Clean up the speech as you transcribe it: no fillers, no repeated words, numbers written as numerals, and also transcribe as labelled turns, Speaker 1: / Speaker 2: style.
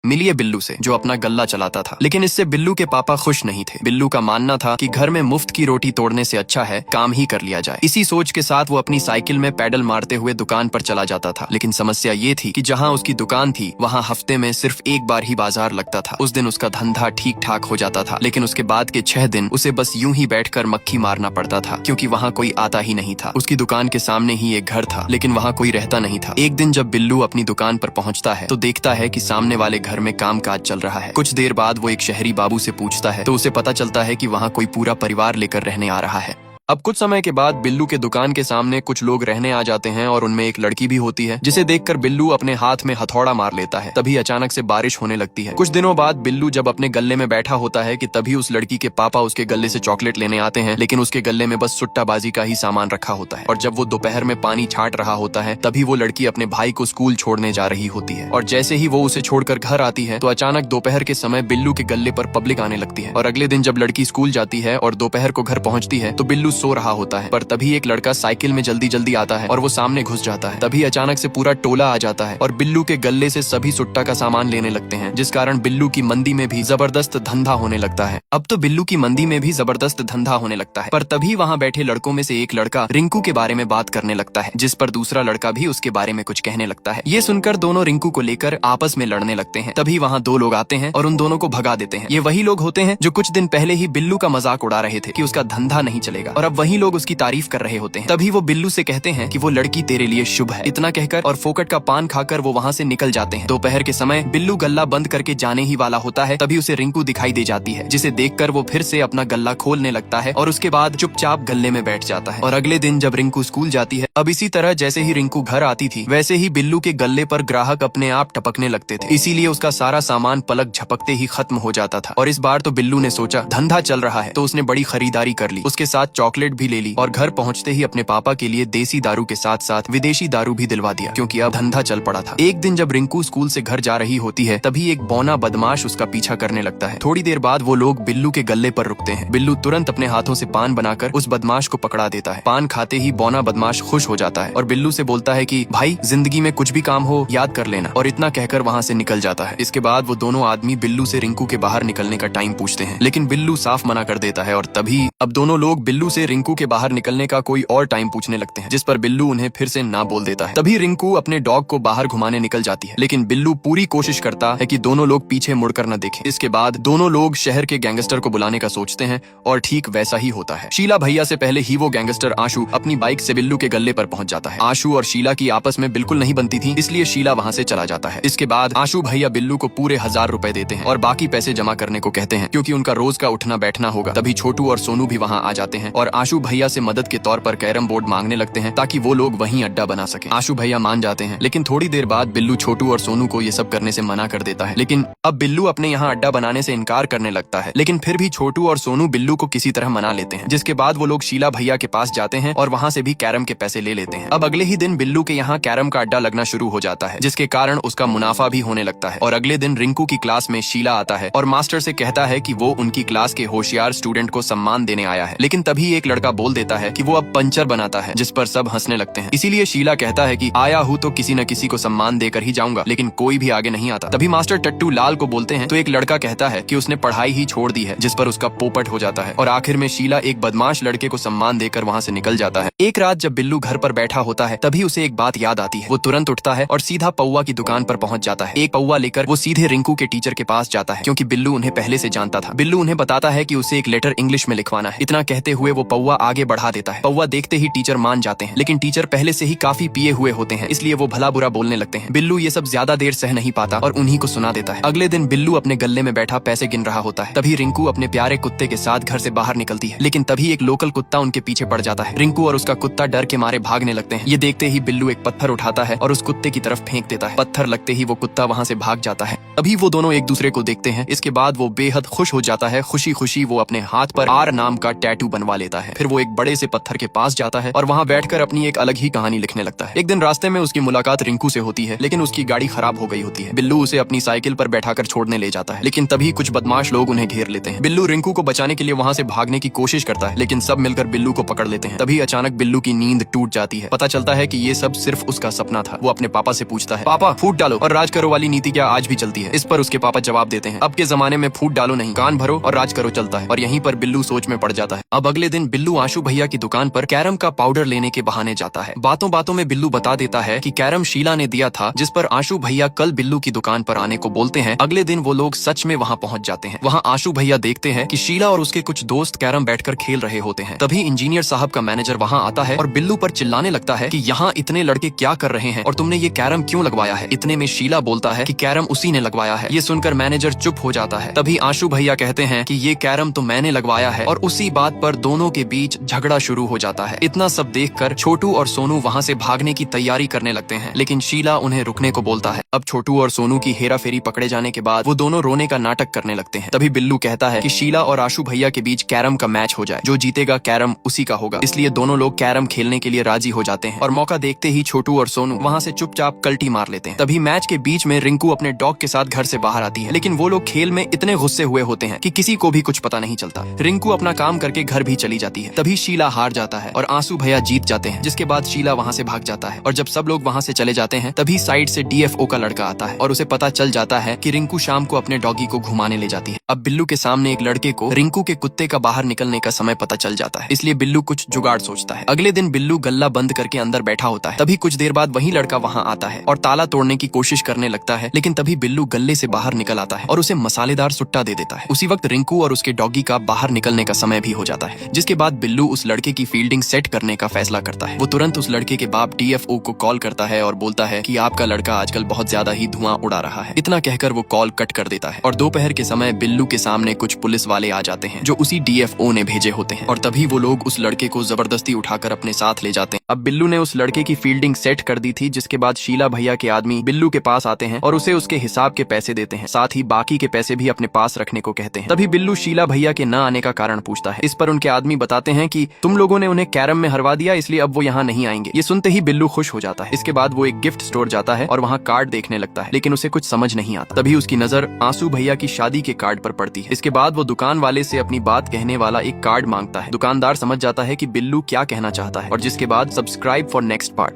Speaker 1: मिलिए बिल्लू से जो अपना गल्ला चलाता था। लेकिन इससे बिल्लू के पापा खुश नहीं थे। बिल्लू का मानना था कि घर में मुफ्त की रोटी तोड़ने से अच्छा है काम ही कर लिया जाए। इसी सोच के साथ वो अपनी साइकिल में पैडल मारते हुए दुकान पर चला जाता था। लेकिन समस्या ये थी कि जहाँ उसकी दुकान थी वहाँ हफ्ते में सिर्फ एक बार ही बाजार लगता था। उस दिन उसका धंधा ठीक ठाक हो जाता था, लेकिन उसके बाद के 6 दिन उसे बस यूं ही बैठकर मक्खी मारना पड़ता था, क्योंकि वहाँ कोई आता ही नहीं था। उसकी दुकान के सामने ही एक घर था, लेकिन वहाँ कोई रहता नहीं था। एक दिन जब बिल्लू अपनी दुकान पर पहुँचता है तो देखता है कि सामने वाले घर में काम काज चल रहा है। कुछ देर बाद वो एक शहरी बाबू से पूछता है तो उसे पता चलता है कि वहाँ कोई पूरा परिवार लेकर रहने आ रहा है। अब कुछ समय के बाद बिल्लू के दुकान के सामने कुछ लोग रहने आ जाते हैं और उनमें एक लड़की भी होती है, जिसे देखकर बिल्लू अपने हाथ में हथौड़ा मार लेता है। तभी अचानक से बारिश होने लगती है। कुछ दिनों बाद बिल्लू जब अपने गल्ले में बैठा होता है कि तभी उस लड़की के पापा उसके गले से चॉकलेट लेने आते हैं, लेकिन उसके गले में बस सुट्टाबाजी का ही सामान रखा होता है। और जब वो दोपहर में पानी छाट रहा होता है तभी वो लड़की अपने भाई को स्कूल छोड़ने जा रही होती है। और जैसे ही वो उसे छोड़कर घर आती है तो अचानक दोपहर के समय बिल्लू के गल्ले पर पब्लिक आने लगती है। और अगले दिन जब लड़की स्कूल जाती है और दोपहर को घर पहुंचती है तो बिल्लू सो रहा होता है। पर तभी एक लड़का साइकिल में जल्दी जल्दी आता है और वो सामने घुस जाता है। तभी अचानक से पूरा टोला आ जाता है और बिल्लू के गले से सभी सुट्टा का सामान लेने लगते हैं, जिस कारण बिल्लू की मंदी में भी जबरदस्त धंधा होने लगता है। अब तो बिल्लू की मंदी में भी जबरदस्त धंधा होने लगता है। पर तभी वहाँ बैठे लड़कों में से एक लड़का रिंकू के बारे में बात करने लगता है, जिस पर दूसरा लड़का भी उसके बारे में कुछ कहने लगता है। ये सुनकर दोनों रिंकू को लेकर आपस में लड़ने लगते हैं। तभी वहाँ 2 लोग आते हैं और उन दोनों को भगा देते हैं। ये वही लोग होते हैं जो कुछ दिन पहले ही बिल्लू का मजाक उड़ा रहे थे कि उसका धंधा नहीं चलेगा, और अब वही लोग उसकी तारीफ कर रहे होते हैं। तभी वो बिल्लू से कहते हैं कि वो लड़की तेरे लिए शुभ है। इतना कहकर और फोकट का पान खाकर वो वहाँ से निकल जाते हैं। दोपहर के समय बिल्लू गल्ला बंद करके जाने ही वाला होता है, तभी उसे रिंकू दिखाई दे जाती है, जिसे देखकर वो फिर से अपना गल्ला खोलने लगता है और उसके बाद चुपचाप गल्ले में बैठ जाता है। और अगले दिन जब रिंकू स्कूल जाती है, अब इसी तरह जैसे ही रिंकू घर आती थी वैसे ही बिल्लू के गल्ले पर ग्राहक अपने आप टपकने लगते थे। इसीलिए उसका सारा सामान पलक झपकते ही खत्म हो जाता था। और इस बार तो बिल्लू ने सोचा धंधा चल रहा है तो उसने बड़ी खरीदारी कर ली, उसके साथ चॉकलेट भी ले ली और घर पहुँचते ही अपने पापा के लिए देसी दारू के साथ साथ विदेशी दारू भी दिलवा दिया, क्योंकि अब धंधा चल पड़ा था। एक दिन जब रिंकू स्कूल से घर जा रही होती है तभी एक बौना बदमाश उसका पीछा करने लगता है। थोड़ी देर बाद वो लोग बिल्लू के गल्ले पर रुकते हैं। बिल्लू तुरंत अपने हाथों से पान बनाकर उस बदमाश को पकड़ा देता है। पान खाते ही बौना बदमाश खुश हो जाता है और बिल्लू से बोलता है कि भाई जिंदगी में कुछ भी काम हो याद कर लेना, और इतना कहकर वहाँ से निकल जाता है। इसके बाद वो दोनों आदमी बिल्लू से रिंकू के बाहर निकलने का टाइम पूछते हैं, लेकिन बिल्लू साफ मना कर देता है। और तभी अब दोनों लोग बिल्लू से रिंकू के बाहर निकलने का कोई और टाइम पूछने लगते हैं, जिस पर बिल्लू उन्हें फिर से ना बोल देता है। तभी रिंकू अपने डॉग को बाहर घुमाने निकल जाती है, लेकिन बिल्लू पूरी कोशिश करता है कि दोनों लोग पीछे मुड़कर न देखें। इसके बाद दोनों लोग शहर के गैंगस्टर को बुलाने का सोचते हैं और ठीक वैसा ही होता है। शीला भैया से पहले ही वो गैंगस्टर आशु अपनी बाइक से बिल्लू के गल्ले पर पहुंच जाता है। आशु और शीला की आपस में बिल्कुल नहीं बनती थी, इसलिए शीला वहाँ से चला जाता है। इसके बाद आशु भैया बिल्लू को पूरे 1000 रुपए देते हैं और बाकी पैसे जमा करने को कहते हैं, क्योंकि उनका रोज का उठना बैठना होगा। तभी छोटू और सोनू भी वहाँ आ जाते हैं और आशु भैया से मदद के तौर पर कैरम बोर्ड मांगने लगते हैं ताकि वो लोग वहीं अड्डा बना सके। आशु भैया मान जाते हैं, लेकिन थोड़ी देर बाद बिल्लू छोटू और सोनू को ये सब करने से मना कर देता है। लेकिन अब बिल्लू अपने यहाँ अड्डा बनाने से इनकार करने लगता है, लेकिन फिर भी छोटू और सोनू बिल्लू को किसी तरह मना लेते हैं। जिसके बाद वो लोग शीला भैया के पास जाते हैं और वहाँ से भी कैरम के पैसे ले लेते हैं। अब अगले ही दिन बिल्लू के यहाँ कैरम का अड्डा लगना शुरू हो जाता है, जिसके कारण उसका मुनाफा भी होने लगता है। और अगले दिन रिंकू की क्लास में शीला आता है और मास्टर से कहता है कि वो उनकी क्लास के होशियार स्टूडेंट को सम्मान देने आया है। लेकिन तभी एक लड़का बोल देता है कि वो अब पंचर बनाता है, जिस पर सब हंसने लगते हैं। इसीलिए शीला कहता है कि आया हूँ तो किसी न किसी को सम्मान देकर ही जाऊंगा, लेकिन कोई भी आगे नहीं आता। तभी मास्टर टट्टू लाल को बोलते हैं तो एक लड़का कहता है कि उसने पढ़ाई ही छोड़ दी है, जिस पर उसका पोपट हो जाता है। और आखिर में शीला एक बदमाश लड़के को सम्मान देकर वहाँ से निकल जाता है। एक रात जब बिल्लू घर पर बैठा होता है तभी उसे एक बात याद आती है। वो तुरंत उठता है और सीधा पौवा की दुकान पर पहुंच जाता है। एक पौवा लेकर वो सीधे रिंकू के टीचर के पास जाता है, क्योंकि बिल्लू उन्हें पहले से जानता था। बिल्लू उन्हें बताता है कि उसे एक लेटर इंग्लिश में लिखवाना है। इतना कहते हुए वो पौवा आगे बढ़ा देता है। पौवा देखते ही टीचर मान जाते हैं, लेकिन टीचर पहले से ही काफी पिए हुए होते हैं, इसलिए वो भला बुरा बोलने लगते हैं। बिल्लू ये सब ज्यादा देर सह नहीं पाता और उन्हीं को सुना देता है। अगले दिन बिल्लू अपने गल्ले में बैठा पैसे गिन रहा होता है। तभी रिंकू अपने प्यारे कुत्ते के साथ घर से बाहर निकलती है, लेकिन तभी एक लोकल कुत्ता उनके पीछे पड़ जाता है। रिंकू और उसका कुत्ता डर के मारे भागने लगते हैं। ये देखते ही बिल्लू एक पत्थर उठाता है और उस कुत्ते की तरफ फेंक देता है। पत्थर लगते ही वो कुत्ता वहाँ से भाग जाता है। तभी वो दोनों एक दूसरे को देखते हैं। इसके बाद वो बेहद खुश हो जाता है। खुशी खुशी वो अपने हाथ पर आर नाम का टैटू बनवा लेता है। है। फिर वो एक बड़े से पत्थर के पास जाता है और वहाँ बैठकर अपनी एक अलग ही कहानी लिखने लगता है। एक दिन रास्ते में उसकी मुलाकात रिंकू से होती है, लेकिन उसकी गाड़ी खराब हो गई होती है। बिल्लू उसे अपनी साइकिल पर बैठाकर छोड़ने ले जाता है, लेकिन तभी कुछ बदमाश लोग उन्हें घेर लेते हैं। बिल्लू रिंकू को बचाने के लिए वहाँ से भागने की कोशिश करता है, लेकिन सब मिलकर बिल्लू को पकड़ लेते हैं। तभी अचानक बिल्लू की नींद टूट जाती है। पता चलता है कि ये सब सिर्फ उसका सपना था। वो अपने पापा से पूछता है, पापा फूट डालो और राज करो वाली नीति क्या आज भी चलती है? इस पर उसके पापा जवाब देते हैं, अब के जमाने में फूट डालो नहीं, कान भरो और राज करो चलता है। और यहीं पर बिल्लू सोच में पड़ जाता है। अब अगले दिन बिल्लू आशु भैया की दुकान पर कैरम का पाउडर लेने के बहाने जाता है। बातों बातों में बिल्लू बता देता है कि कैरम शीला ने दिया था, जिस पर आशु भैया कल बिल्लू की दुकान पर आने को बोलते हैं। अगले दिन वो लोग सच में वहाँ पहुँच जाते हैं। वहाँ आशु भैया देखते हैं कि शीला और उसके कुछ दोस्त कैरम बैठकर खेल रहे होते हैं। तभी इंजीनियर साहब का मैनेजर वहाँ आता है और बिल्लू पर चिल्लाने लगता है कि यहाँ इतने लड़के क्या कर रहे हैं और तुमने ये कैरम क्यों लगवाया है? इतने में शीला बोलता है कि कैरम उसी ने लगवाया है। ये सुनकर मैनेजर चुप हो जाता है। तभी आशु भैया कहते हैं कि ये कैरम तो मैंने लगवाया है, और उसी बात पर दोनों के बीच झगड़ा शुरू हो जाता है। इतना सब देखकर छोटू और सोनू वहाँ से भागने की तैयारी करने लगते हैं, लेकिन शीला उन्हें रुकने को बोलता है। अब छोटू और सोनू की हेरा फेरी पकड़े जाने के बाद वो दोनों रोने का नाटक करने लगते हैं। तभी बिल्लू कहता है कि शीला और आशु भैया के बीच कैरम का मैच हो जाए, जो जीतेगा कैरम उसी का होगा। इसलिए दोनों लोग कैरम खेलने के लिए राजी हो जाते हैं और मौका देखते ही छोटू और सोनू वहाँ से चुपचाप कल्टी मार लेते हैं। तभी मैच के बीच में रिंकू अपने डॉग के साथ घर से बाहर आती है, लेकिन वो लोग खेल में इतने गुस्से हुए होते हैं कि किसी को भी कुछ पता नहीं चलता। रिंकू अपना काम करके घर भी चली जाती है। तभी शीला हार जाता है और आंसू भैया जीत जाते हैं, जिसके बाद शीला वहाँ से भाग जाता है। और जब सब लोग वहाँ से चले जाते हैं तभी साइड से डीएफओ का लड़का आता है और उसे पता चल जाता है कि रिंकू शाम को अपने डॉगी को घुमाने ले जाती है। अब बिल्लू के सामने एक लड़के को रिंकू के कुत्ते का बाहर निकलने का समय पता चल जाता है, इसलिए बिल्लू कुछ जुगाड़ सोचता है। अगले दिन बिल्लू गल्ला बंद करके अंदर बैठा होता है। तभी कुछ देर बाद वही लड़का वहाँ आता है और ताला तोड़ने की कोशिश करने लगता है, लेकिन तभी बिल्लू गल्ले से बाहर निकल आता है और उसे मसालेदार सुट्टा दे देता है। उसी वक्त रिंकू और उसके डॉगी का बाहर निकलने का समय भी हो जाता है, जिसके बाद बिल्लू उस लड़के की फील्डिंग सेट करने का फैसला करता है। वो तुरंत उस लड़के के बाप डीएफओ को कॉल करता है और बोलता है कि आपका लड़का आजकल बहुत ज्यादा ही धुआं उड़ा रहा है। इतना कहकर वो कॉल कट कर देता है और दोपहर के समय बिल्लू के सामने कुछ पुलिस वाले आ जाते हैं जो उसी डीएफओ ने भेजे होते हैं, और तभी वो लोग उस लड़के को जबरदस्ती उठाकर अपने साथ ले जाते हैं। अब बिल्लू ने उस लड़के की फील्डिंग सेट कर दी थी, जिसके बाद शीला भैया के आदमी बिल्लू के पास आते हैं और उसे उसके हिसाब के पैसे देते हैं, साथ ही बाकी के पैसे भी अपने पास रखने को कहते हैं। तभी बिल्लू शीला भैया के न आने का कारण पूछता है। इस पर उनके आदमी बताते हैं कि तुम लोगों ने उन्हें कैरम में हरवा दिया, इसलिए अब वो यहाँ नहीं आएंगे। ये सुनते ही बिल्लू खुश हो जाता है। इसके बाद वो एक गिफ्ट स्टोर जाता है और वहाँ कार्ड देखने लगता है, लेकिन उसे कुछ समझ नहीं आता। तभी उसकी नजर आंसू भैया की शादी के कार्ड पर पड़ती है। इसके बाद वो दुकान वाले से अपनी बात कहने वाला एक कार्ड मांगता है। दुकानदार समझ जाता है कि बिल्लू क्या कहना चाहता है, और जिसके बाद सब्सक्राइब फॉर नेक्स्ट पार्ट।